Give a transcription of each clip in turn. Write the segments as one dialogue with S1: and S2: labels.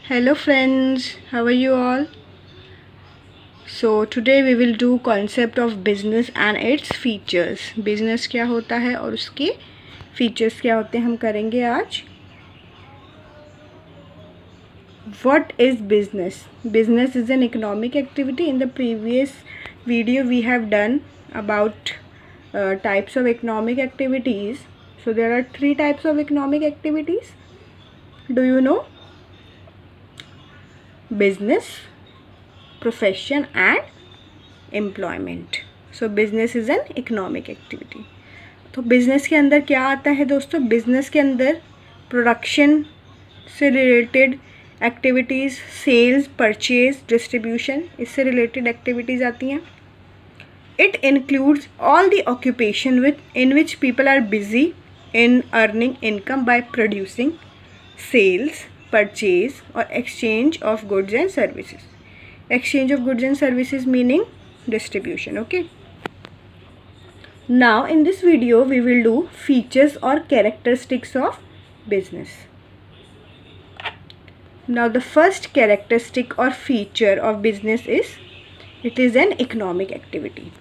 S1: Hello friends, how are you all? So today we will do concept of business and its features. Business क्या होता है और उसके features क्या होते हैं हम करेंगे आज. What is business? Business is an economic activity. In the previous video we have done about types of economic activities. So there are 3 types of economic activities. Do you know? Business, profession and employment. So business is an economic activity. तो business के अंदर क्या आता है दोस्तों? business के अंदर production से related activities, sales, purchase, distribution, इससे related activities आती हैं. It includes all the occupation in which people are busy in earning income by producing, sales, purchase or exchange of goods and services. Exchange of goods and services meaning distribution. Okay. Now in this video we will do features or characteristics of business. Now the first characteristic or feature of business is it is an economic activity.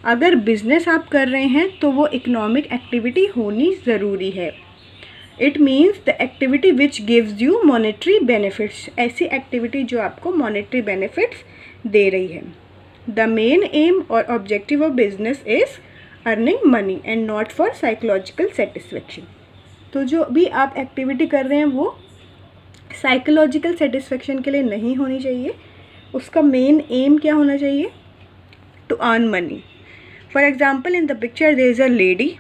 S1: अगर business आप कर रहे हैं तो वो economic activity होनी ज़रूरी है. It means the activity which gives you monetary benefits. ऐसी activity जो आपको monetary benefits दे रही है. The main aim or objective of business is earning money and not for psychological satisfaction. तो जो भी आप activity कर रहे हैं वो psychological satisfaction के लिए नहीं होनी चाहिए. उसका main aim क्या होना चाहिए? To earn money. For example, in the picture there is a lady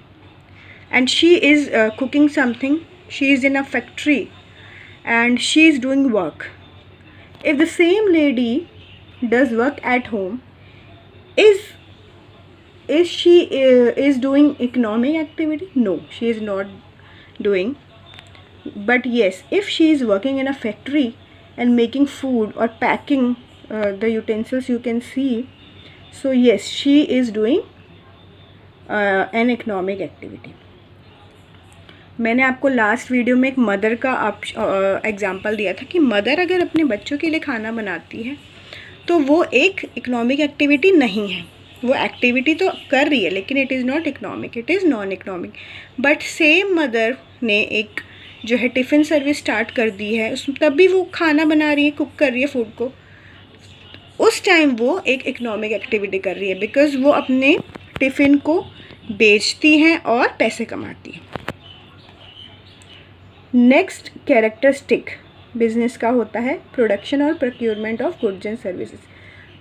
S1: and she is cooking something. She is in a factory and she is doing work. If the same lady does work at home, is she is doing economic activity? No, she is not doing. But yes, if she is working in a factory and making food or packing the utensils you can see, so yes, she is doing an economic activity. मैंने आपको last video में एक mother का example दिया था कि mother अगर अपने बच्चों के लिए खाना बनाती है तो वो एक इकोनॉमिक एक्टिविटी नहीं है. वो एक्टिविटी तो कर रही है लेकिन it is not economic, it is non economic. But same mother ने एक जो है टिफ़िन सर्विस स्टार्ट कर दी है, उस तब भी वो खाना बना रही है, कुक कर रही है फूड को. उस टाइम वो एक इकोनॉमिक एक्टिविटी कर रही है बिकॉज़ वो अपने टिफ़िन को बेचती हैं और पैसे कमाती हैं. नेक्स्ट कैरेक्टरिस्टिक बिजनेस का होता है प्रोडक्शन और procurement of goods and services.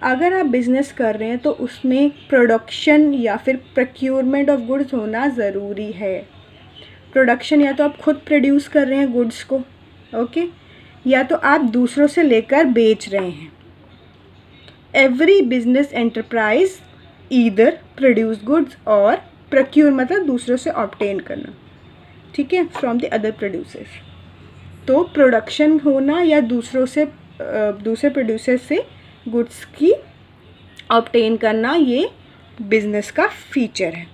S1: अगर आप बिज़नेस कर रहे हैं तो उसमें प्रोडक्शन या फिर प्रोक्योरमेंट ऑफ गुड्स होना ज़रूरी है. प्रोडक्शन या तो आप खुद प्रोड्यूस कर रहे हैं गुड्स को, ओके, या तो आप दूसरों से लेकर बेच रहे हैं. Every business enterprise either produce goods और प्रोक्योर मतलब दूसरों से ऑब्टेन करना, ठीक है, फ्रॉम द अदर प्रोड्यूसर्स. तो प्रोडक्शन होना या दूसरे प्रोड्यूसर से गुड्स की ऑब्टेन करना ये बिजनेस का फीचर है.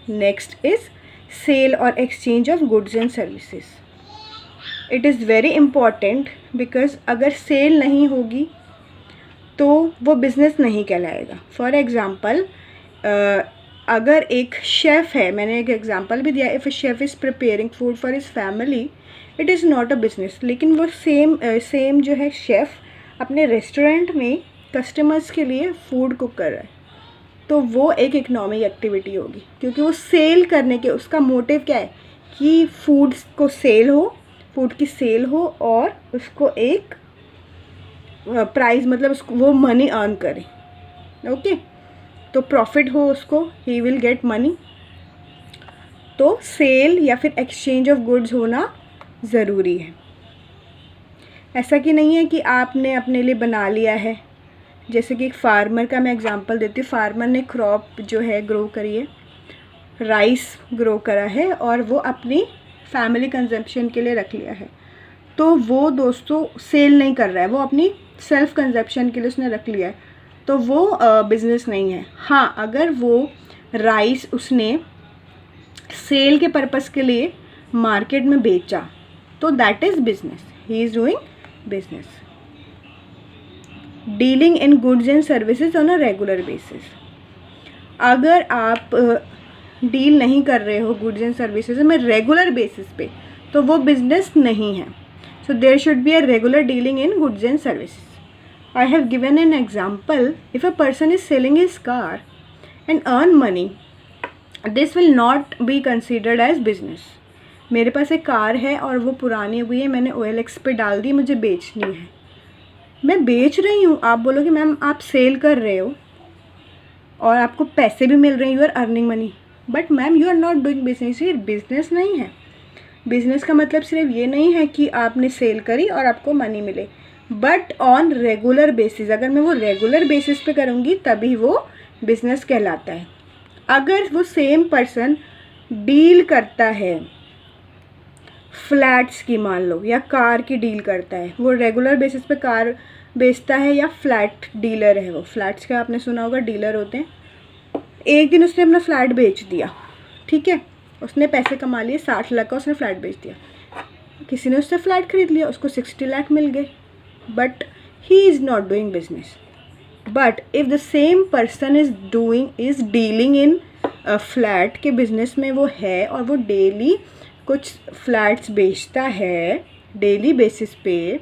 S1: नेक्स्ट इज सेल और exchange of goods and services. It is very important because अगर सेल नहीं होगी तो वो बिज़नेस नहीं कहलाएगा. फॉर एग्ज़ाम्पल अगर एक शेफ़ है, मैंने एक एग्जांपल भी दिया, if a chef is preparing food for his family it is not a business. लेकिन वो सेम जो है शेफ़ अपने रेस्टोरेंट में कस्टमर्स के लिए फूड कुक कर रहा है तो वो एक इकोनॉमिक एक्टिविटी होगी क्योंकि वो सेल करने के उसका मोटिव क्या है कि फूड को सेल हो, फूड की सेल हो और उसको एक प्राइस मतलब उसको वो मनी अर्न करे, ओके, तो प्रॉफिट हो उसको, ही विल गेट मनी. तो सेल या फिर एक्सचेंज ऑफ गुड्स होना ज़रूरी है. ऐसा कि नहीं है कि आपने अपने लिए बना लिया है. जैसे कि एक फार्मर का मैं एग्जांपल देती हूँ. फार्मर ने क्रॉप जो है ग्रो करी है, राइस ग्रो करा है और वो अपनी फैमिली कंजम्पशन के लिए रख लिया है. तो वो दोस्तों सेल नहीं कर रहा है, वो अपनी सेल्फ कंजम्पशन के लिए उसने रख लिया है, तो वो बिज़नेस नहीं है. हाँ, अगर वो राइस उसने सेल के पर्पस के लिए मार्केट में बेचा तो that is business, he is doing business. Dealing in goods and services on a regular basis, अगर आप डील नहीं कर रहे हो गुड्स एंड सर्विसेज में रेगुलर बेसिस पे, तो वो बिजनेस नहीं है। So there should be a regular dealing in goods and services. I have given an example, if a person is selling his car and earn money, this will not be considered as business. मेरे पास एक car है और वो पुरानी हुई है, मैंने OLX पे डाल दी, मुझे बेचनी है, मैं बेच रही हूँ। आप बोलोगे मैम आप सेल कर रहे हो और आपको पैसे भी मिल रहे हैं, you are earning money, but ma'am you are not doing business. ये बिजनेस नहीं है। बिजनेस का मतलब सिर्फ ये नहीं है कि आपने सेल करी और आपको मनी मिले, बट ऑन रेगुलर बेसिस। अगर मैं वो रेगुलर बेसिस पे करूँगी तभी वो बिजनेस कहलाता है। अगर वो सेम पर्सन डील करता है फ्लैट्स की, मान लो, या कार की डील करता है, वो रेगुलर बेसिस पे कार बेचता है या फ्लैट डीलर है, वो फ्लैट्स का आपने सुना होगा, डीलर होते हैं। एक दिन उसने अपना फ्लैट बेच दिया, ठीक है, उसने पैसे कमा लिए, 60 लाख का उसने फ्लैट बेच दिया, किसी ने उससे फ्लैट खरीद लिया, उसको 60 लाख मिल गए, but he is not doing business. But if the same person is dealing in flat के बिजनेस में वो है और वो डेली कुछ फ्लैट्स बेचता है डेली बेसिस पे,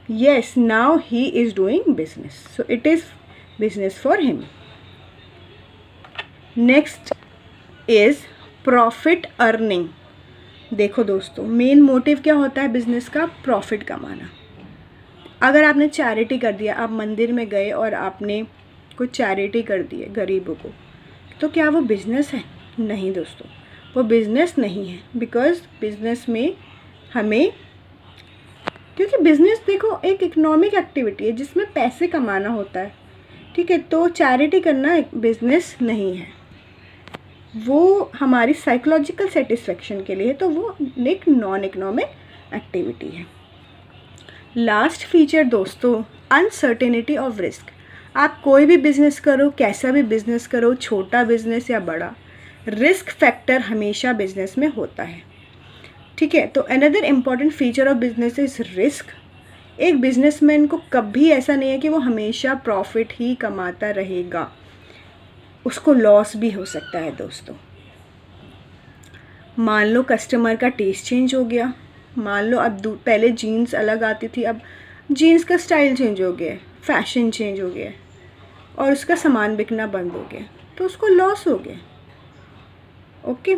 S1: yes, now he is doing business, so it is business for him. Next is profit earning. देखो दोस्तों, मेन मोटिव क्या होता है बिजनेस का? प्रॉफिट कमाना। अगर आपने चैरिटी कर दिया, आप मंदिर में गए और आपने कुछ चैरिटी कर दी है गरीबों को, तो क्या वो बिजनेस है? नहीं दोस्तों, वो बिजनेस नहीं है। बिकॉज बिजनेस में हमें, क्योंकि बिज़नेस देखो एक इकोनॉमिक एक्टिविटी है जिसमें पैसे कमाना होता है, ठीक है, तो चैरिटी करना एक बिज़नेस नहीं है, वो हमारी साइकोलॉजिकल सेटिस्फेक्शन के लिए, तो वो एक नॉन इकोनॉमिक एक्टिविटी है। लास्ट फीचर दोस्तों, अनसर्टेनिटी ऑफ रिस्क। आप कोई भी बिज़नेस करो, कैसा भी बिज़नेस करो, छोटा बिज़नेस या बड़ा, रिस्क फैक्टर हमेशा बिज़नेस में होता है, ठीक है। तो another important feature of business is risk. एक बिजनेसमैन को कभी ऐसा नहीं है कि वो हमेशा प्रॉफिट ही कमाता रहेगा, उसको लॉस भी हो सकता है दोस्तों। मान लो कस्टमर का टेस्ट चेंज हो गया, मान लो अब पहले जीन्स अलग आती थी, अब जीन्स का स्टाइल चेंज हो गया, फैशन चेंज हो गया और उसका सामान बिकना बंद हो गया, तो उसको लॉस हो गया, ओके।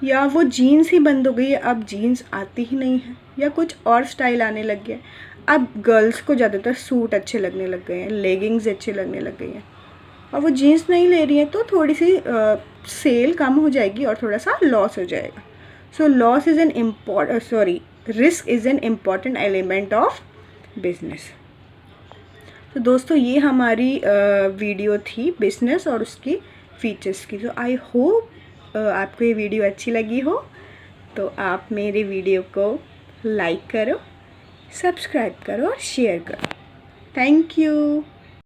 S1: या वो जीन्स ही बंद हो गई है, अब जीन्स आती ही नहीं है, या कुछ और स्टाइल आने लग गया। अब गर्ल्स को ज़्यादातर सूट अच्छे लगने लग गए हैं, लेगिंग्स अच्छे लगने लग गई हैं, और वो जीन्स नहीं ले रही है, तो थोड़ी सी सेल कम हो जाएगी और थोड़ा सा लॉस हो जाएगा। So loss is an risk is an important element of business. तो दोस्तों ये हमारी वीडियो थी बिजनेस और उसकी फीचर्स की। तो आई होप आपको ये वीडियो अच्छी लगी हो, तो आप मेरे वीडियो को लाइक करो, सब्सक्राइब करो और शेयर करो। Thank you.